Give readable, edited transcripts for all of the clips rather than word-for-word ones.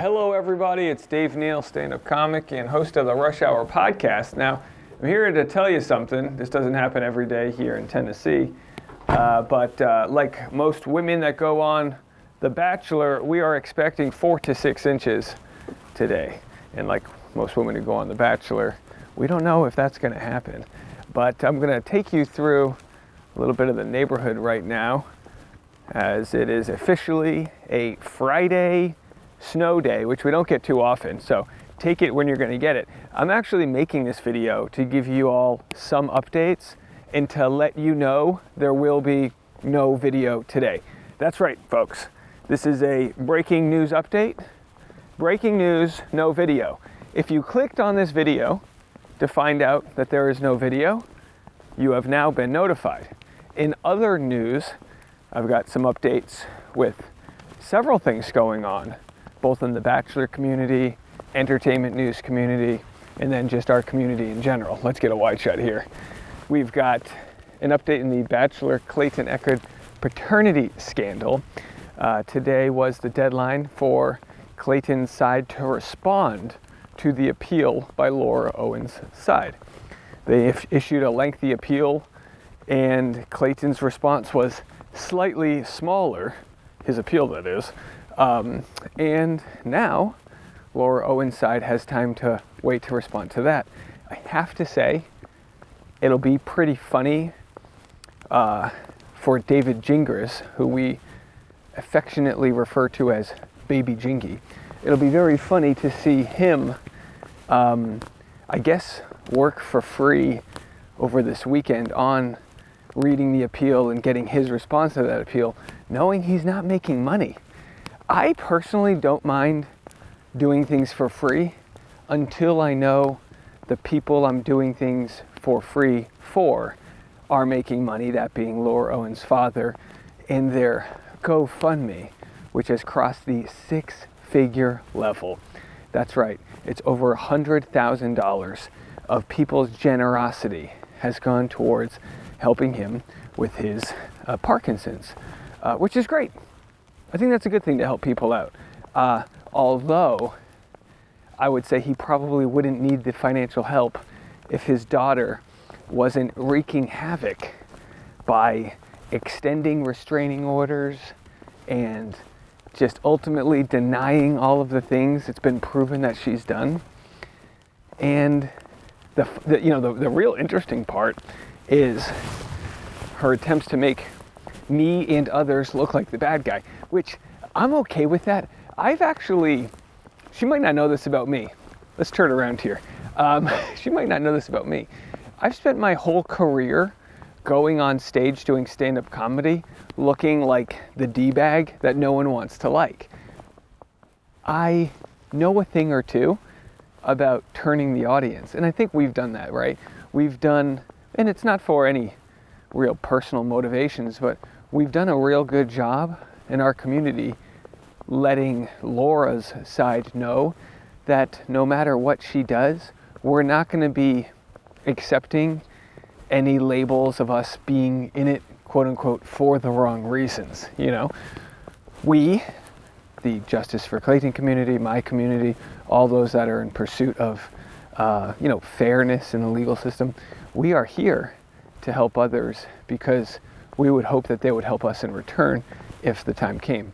Hello everybody, it's Dave Neal, stand-up comic and host of the Rush Hour podcast. Now, I'm here to tell you something. This doesn't happen every day here in Tennessee, but like most women that go on The Bachelor, we are expecting 4 to 6 inches today. And like most women who go on The Bachelor, we don't know if that's going to happen. But I'm going to take you through a little bit of the neighborhood right now, as it is officially a Friday snow day, which we don't get too often, so take it when you're going to get it. I'm actually making this video to give you all some updates and to let you know there will be no video today. That's right, folks. This is a breaking news update. Breaking news, no video. If you clicked on this video to find out that there is no video, you have now been notified. In other news, I've got some updates with several things going on, both in the Bachelor community, entertainment news community, and then just our community in general. Let's get a wide shot here. We've got an update in the Bachelor Clayton paternity scandal. Today was the deadline for Clayton's side to respond to the appeal by Laura Owen's side. They issued a lengthy appeal, and Clayton's response was slightly smaller, his appeal that is, and now Laura Owen's side has time to wait to respond to that. I have to say, it'll be pretty funny for David Gingras, who we affectionately refer to as Baby Jingy. It'll be very funny to see him, I guess, work for free over this weekend on reading the appeal and getting his response to that appeal, knowing he's not making money. I personally don't mind doing things for free until I know the people I'm doing things for free for are making money, that being Laura Owen's father and their GoFundMe, which has crossed the 6-figure level. That's right, it's over $100,000 of people's generosity has gone towards helping him with his Parkinson's, which is great. I think that's a good thing to help people out. Although I would say he probably wouldn't need the financial help if his daughter wasn't wreaking havoc by extending restraining orders and just ultimately denying all of the things it's been proven that she's done. And the real interesting part is her attempts to make me and others look like the bad guy, which I'm okay with that. She might not know this about me. Let's turn around here. She might not know this about me. I've spent my whole career going on stage doing stand-up comedy looking like the D-bag that no one wants to like. I know a thing or two about turning the audience, and I think we've done that, right? And it's not for any real personal motivations, but we've done a real good job in our community letting Laura's side know that no matter what she does, we're not going to be accepting any labels of us being in it, quote unquote, for the wrong reasons. We, the Justice for Clayton community, my community, all those that are in pursuit of fairness in the legal system, we are here to help others because we would hope that they would help us in return if the time came.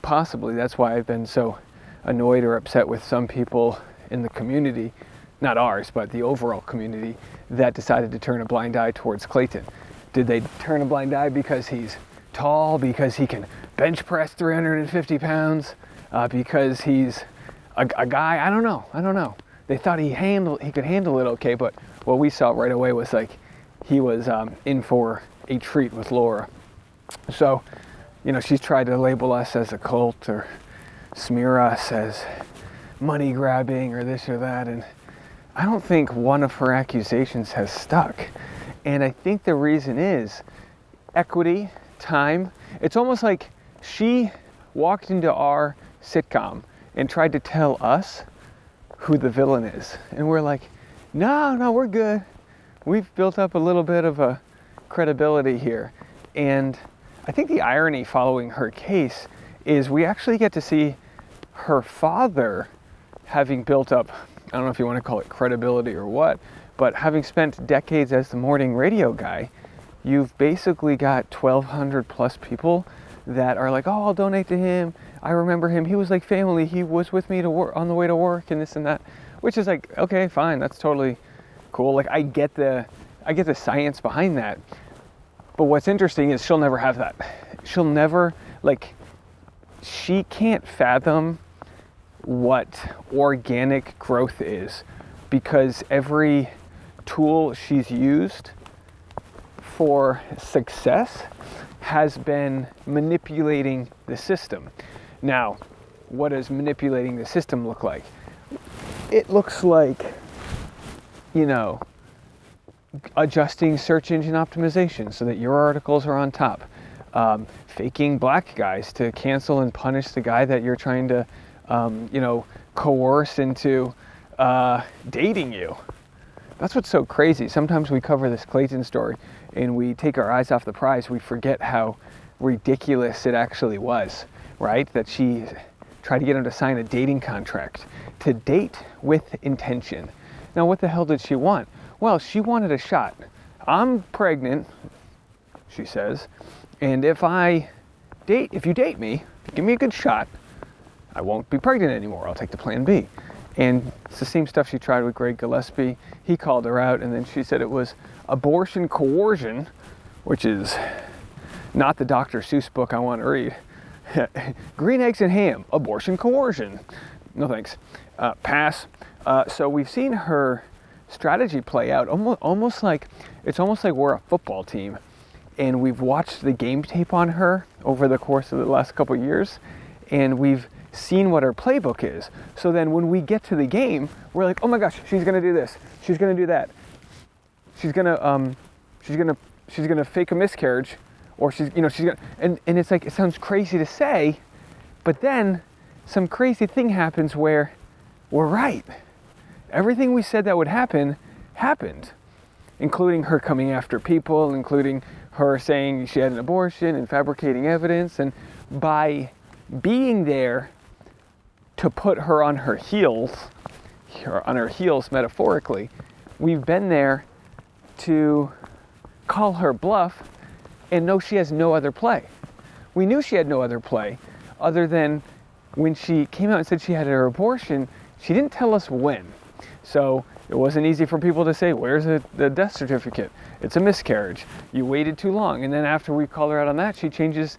Possibly that's why I've been so annoyed or upset with some people in the community, not ours, but the overall community, that decided to turn a blind eye towards Clayton. Did they turn a blind eye because he's tall, because he can bench press 350 pounds, because he's a guy? I don't know. They thought he could handle it okay, but what we saw right away was like he was in for a treat with Laura. So, she's tried to label us as a cult or smear us as money grabbing or this or that, and I don't think one of her accusations has stuck. And I think the reason is equity, time. It's almost like she walked into our sitcom and tried to tell us who the villain is. And we're like, no, we're good. We've built up a little bit of a credibility here. And I think the irony following her case is we actually get to see her father, having built up, I don't know if you want to call it credibility or what, but having spent decades as the morning radio guy, you've basically got 1,200 plus people that are like, oh, I'll donate to him. I remember him. He was like family. He was with me to work on the way to work and this and that, which is like, okay, fine. That's totally cool. Like I get the science behind that. But what's interesting is she'll never have that. She'll never, like, she can't fathom what organic growth is, because every tool she's used for success has been manipulating the system. Now, what does manipulating the system look like? It looks like, adjusting search engine optimization so that your articles are on top. Faking black guys to cancel and punish the guy that you're trying to, coerce into dating you. That's what's so crazy. Sometimes we cover this Clayton story and we take our eyes off the prize. We forget how ridiculous it actually was, right? That she tried to get him to sign a dating contract to date with intention. Now, what the hell did she want? Well, she wanted a shot. I'm pregnant, she says, and if you date me, give me a good shot, I won't be pregnant anymore. I'll take the plan B. And it's the same stuff she tried with Greg Gillespie. He called her out, and then she said it was abortion coercion, which is not the Dr. Seuss book I want to read. Green eggs and ham, abortion coercion. No thanks. Pass. So we've seen her strategy play out almost like we're a football team, and we've watched the game tape on her over the course of the last couple of years, and we've seen what her playbook is. So then when we get to the game, we're like, oh my gosh, she's gonna do this, she's gonna do that, she's gonna fake a miscarriage, or she's gonna, and it's like, it sounds crazy to say, but then some crazy thing happens where we're right. Everything we said that would happen, happened, including her coming after people, including her saying she had an abortion and fabricating evidence. And by being there to put her on her heels metaphorically, we've been there to call her bluff and know she has no other play. We knew she had no other play other than when she came out and said she had her abortion, she didn't tell us when. So it wasn't easy for people to say, where's the death certificate? It's a miscarriage. You waited too long. And then after we call her out on that, she changes,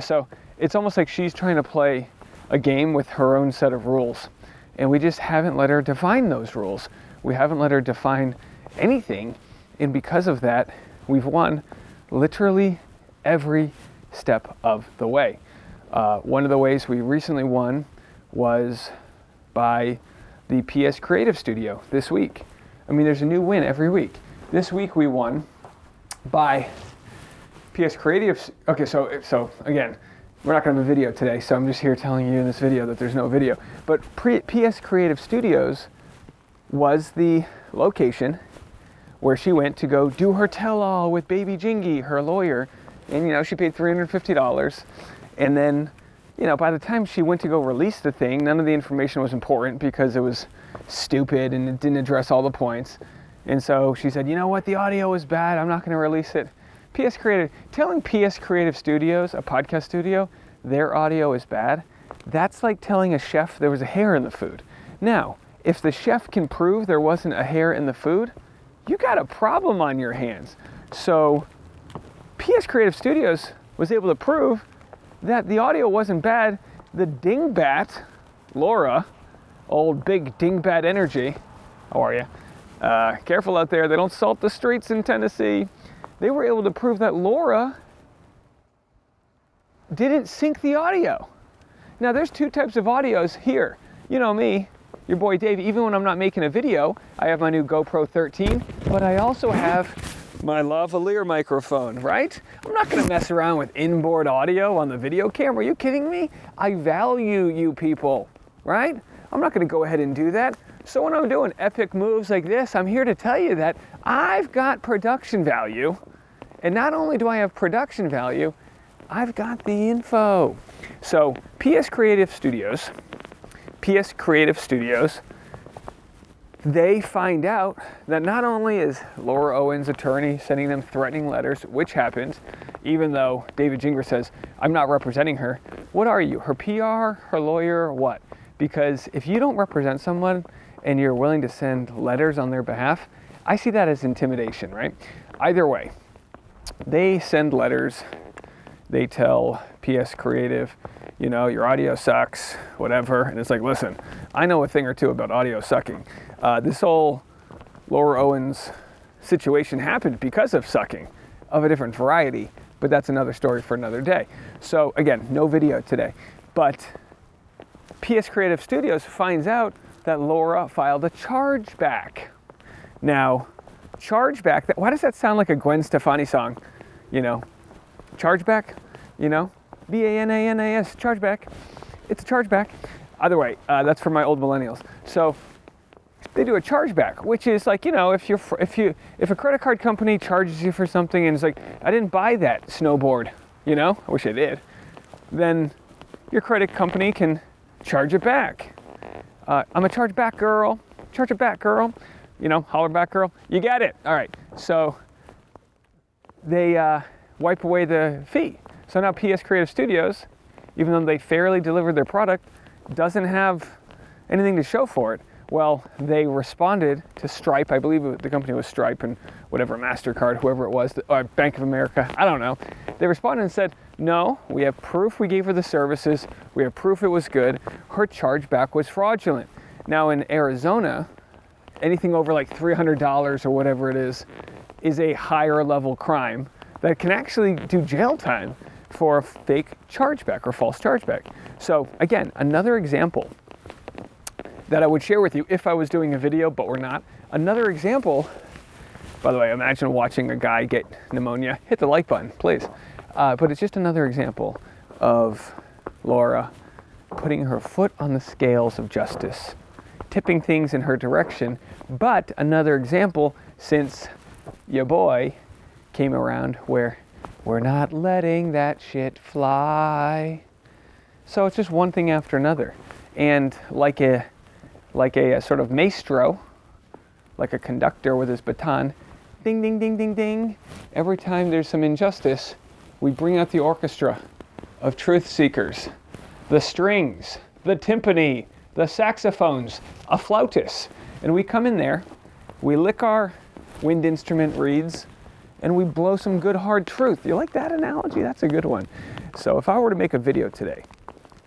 so it's almost like she's trying to play a game with her own set of rules. And we just haven't let her define those rules. We haven't let her define anything. And because of that, we've won literally every step of the way. One of the ways we recently won was by the PS Creative Studio this week. I mean, there's a new win every week. This week we won by PS Creative. Okay, so again, we're not going to have a video today, so I'm just here telling you in this video that there's no video. But PS Creative Studios was the location where she went to go do her tell-all with Baby Jingy, her lawyer, and she paid $350. And then, by the time she went to go release the thing, none of the information was important because it was stupid and it didn't address all the points. And so she said, you know what, the audio is bad, I'm not going to release it. Telling PS Creative Studios, a podcast studio, their audio is bad, that's like telling a chef there was a hair in the food. Now, if the chef can prove there wasn't a hair in the food, you got a problem on your hands. So PS Creative Studios was able to prove that the audio wasn't bad. The dingbat, Laura, old big dingbat energy, how are you? Careful out there, they don't salt the streets in Tennessee. They were able to prove that Laura didn't sync the audio. Now there's two types of audios here. You know me, your boy Dave, even when I'm not making a video, I have my new GoPro 13, but I also have my lavalier microphone, right? I'm not gonna mess around with inboard audio on the video camera. Are you kidding me? I value you people, right? I'm not gonna go ahead and do that. So when I'm doing epic moves like this, I'm here to tell you that I've got production value. And not only do I have production value, I've got the info. So PS Creative Studios PS Creative Studios, they find out that not only is Laura Owen's attorney sending them threatening letters, which happens, even though David Ginger says, I'm not representing her. What are you, her PR, her lawyer, or what? Because if you don't represent someone and you're willing to send letters on their behalf, I see that as intimidation, right? Either way, they send letters, they tell PS Creative, your audio sucks, whatever. And it's like, listen, I know a thing or two about audio sucking. This whole Laura Owens situation happened because of sucking, of a different variety, but that's another story for another day. So again, no video today. But PS Creative Studios finds out that Laura filed a chargeback. Now, chargeback, why does that sound like a Gwen Stefani song? Chargeback, B-A-N-A-N-A-S, chargeback. It's a chargeback. Either way, that's for my old millennials. So they do a chargeback, which is like, if a credit card company charges you for something and it's like, I didn't buy that snowboard, I wish I did, then your credit company can charge it back. I'm a chargeback girl, charge it back girl, holler back girl. You get it. All right. So they wipe away the fee. So now PS Creative Studios, even though they fairly delivered their product, doesn't have anything to show for it. Well, they responded to Stripe. I believe the company was Stripe and whatever, MasterCard, whoever it was, or Bank of America, I don't know. They responded and said, no, we have proof we gave her the services. We have proof it was good. Her chargeback was fraudulent. Now in Arizona, anything over like $300 or whatever it is a higher level crime that can actually do jail time for a fake chargeback or false chargeback. So again, another example that I would share with you if I was doing a video, but we're not. Another example, by the way, imagine watching a guy get pneumonia. Hit the like button, please. But it's just another example of Laura putting her foot on the scales of justice, tipping things in her direction. But another example, since your boy came around, where we're not letting that shit fly. So it's just one thing after another. And like a sort of maestro, like a conductor with his baton, ding, ding, ding, ding, ding. Every time there's some injustice, we bring out the orchestra of truth seekers, the strings, the timpani, the saxophones, a flautist. And we come in there, we lick our wind instrument reeds, and we blow some good hard truth. You like that analogy? That's a good one. So if I were to make a video today,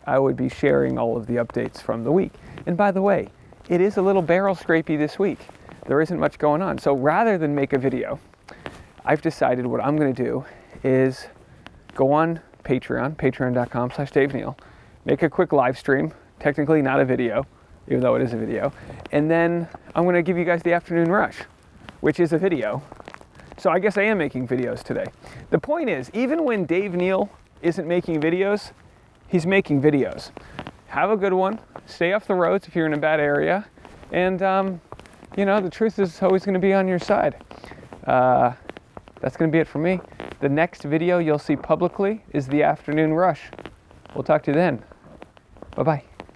I would be sharing all of the updates from the week. And by the way, it is a little barrel scrapey this week. There isn't much going on. So rather than make a video, I've decided what I'm going to do is go on Patreon, patreon.com/Dave Neal, make a quick live stream, technically not a video, even though it is a video, and then I'm going to give you guys the afternoon rush, which is a video. So I guess I am making videos today. The point is, even when Dave Neal isn't making videos, he's making videos. Have a good one. Stay off the roads if you're in a bad area. And, the truth is always going to be on your side. That's going to be it for me. The next video you'll see publicly is the afternoon rush. We'll talk to you then. Bye-bye.